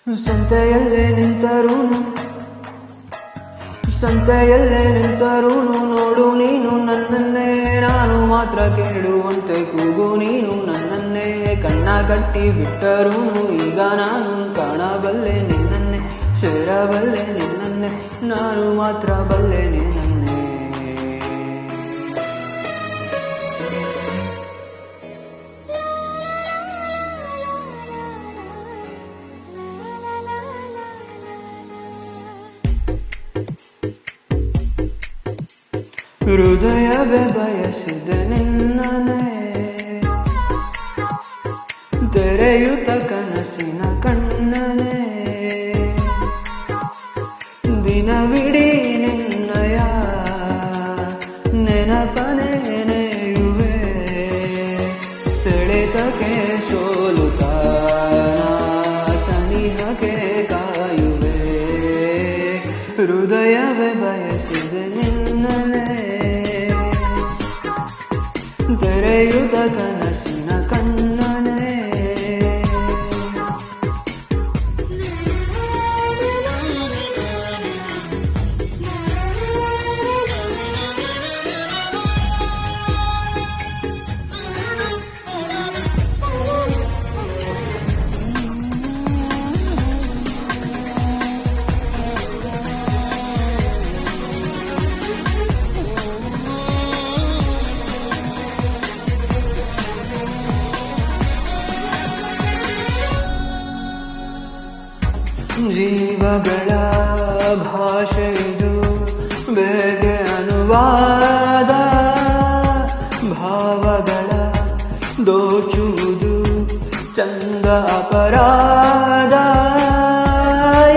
ಸಂತೆಯಲ್ಲೇ ನಿಂತರೂನು ನೋಡು ನೀನು ನನ್ನನ್ನೇ, ನಾನು ಮಾತ್ರ ಕೇಳುವಂತೆ ಕೂಗು ನೀನು ನನ್ನನ್ನೇ. ಕಣ್ಣ ಕಟ್ಟಿ ಬಿಟ್ಟರೂನು ಈಗ ನಾನು ಕಾಣಬಲ್ಲೆ ನಿನ್ನನ್ನೇ, ಸೇರಬಲ್ಲೆ ನಿನ್ನನ್ನೇ, ನಾನು ಮಾತ್ರ ಬಲ್ಲೆ ನಿನ್ನನ್ನೇ. ಹೃದಯವೇ ಬಯಸಿದೆ ನಿನ್ನನೇ, ತೆರೆಯುತ್ತ ಕನಸಿನ ಕಣ್ಣನೇ. ದಿನವಿಡೀ ನಿನ್ನಯ ನೆನಪನೆ ನೆನೆಯುವೆ, ಸೆಳೆತಕ್ಕೆ ಸೋಲುತ್ತ ಸನಿಹಕ್ಕೆ ಕಾಯುವೆ. ಹೃದಯವೇ ಬಯಸಿದೆ ನಿನ್ನನೇ, ತೆರೆಯುತ್ತ ಕನಸಿನ ಕಣ್ಣನೇ. ಜೀವಗಳ ಭಾಷೆಯಿದು ಬೇಗ ಅನುವಾದ, ಭಾವಗಳ ದೋಚುವುದು ಚಂದ ಅಪರಾಧ.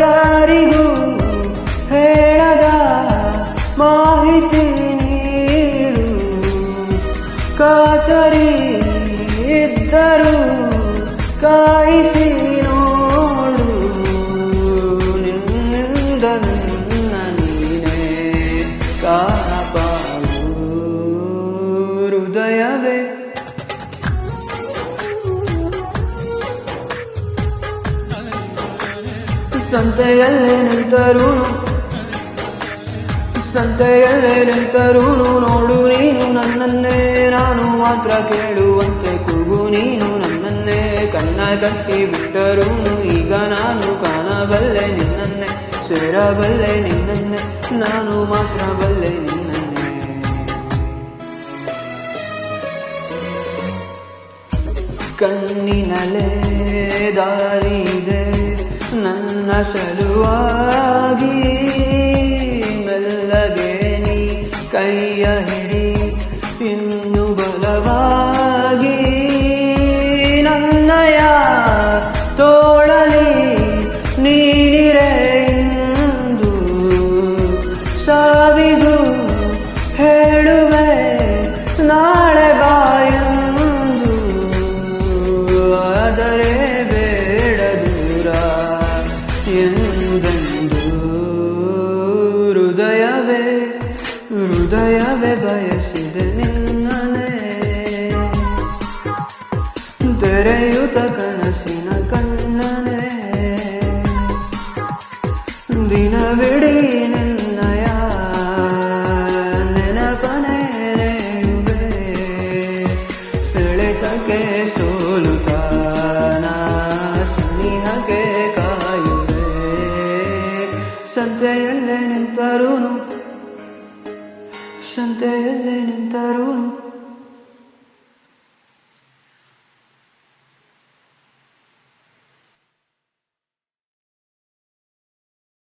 ಯಾರಿಗೂ ಹೇಳದ ಮಾಹಿತಿ ನೀಡು, ಖಾತರಿ ಇದ್ದರೂ ಕಾಯಿಸಿ ನೋಡು. ನಿನ್ನ ನೀನೇ ಕಾಪಾಡು. ಹೃದಯವೇ ಸಂತೆಯಲ್ಲೇ ನಿಂತರೂನು ನೋಡು ನೀನು ನನ್ನನ್ನೇ, ನಾನು ಮಾತ್ರ ಕೇಳುವಂತೆ ಕೂಗು ನೀನು ನನ್ನನ್ನೇ. ಕಣ್ಣ ಕಟ್ಟಿ ಬಿಟ್ಟರೂನು ಈಗ ನಾನು ಕಾಣಬಲ್ಲೆ ನಿನ್ನನ್ನೇ, ಸೇರಬಲ್ಲೆ ನಿನ್ನನ್ನೇ, ನಾನು ಮಾತ್ರ ಬಲ್ಲೆ ನಿನ್ನನ್ನೇ. ಕಣ್ಣಿನಲ್ಲೇ ದಾರಿದೆ ನನ್ನ ಸಲುವಾಗಿ, ಮೆಲ್ಲಗೆ ನೀ ಕೈಯ ಹಿಡಿ ಇನ್ನು ಬಲವಾಗಿ. ನನ್ನಯ ತೋಳಲಿ ನೀನಿರೆ ಇಂದು, ಸಾವಿಗೂ ಹೇಳುವೆ ನಾಳೆ ಬಾಯಂದು. ಆದರೆ ಬೇಡ ದೂರ ಎಂದೆಂದು. ಹೃದಯವೇ ಬಯಸಿದೆ ನಿನ್ನನೇ, ತೆರೆಯುತ್ತ ಕನಸಿನ ಕಣ್ಣನೇ. ದಿನವಿಡೀ ನಿನ್ನಯ ನೆನಪನೆ ನೆನೆಯುವೆ, ಸೆಳೆತಕ್ಕೆ ಸೋಲುತ್ತ ಸನಿಹಕ್ಕೆ ಕಾಯುವೆ. ಸಂತೆಯಲ್ಲೇ ನಿಂತರೂನು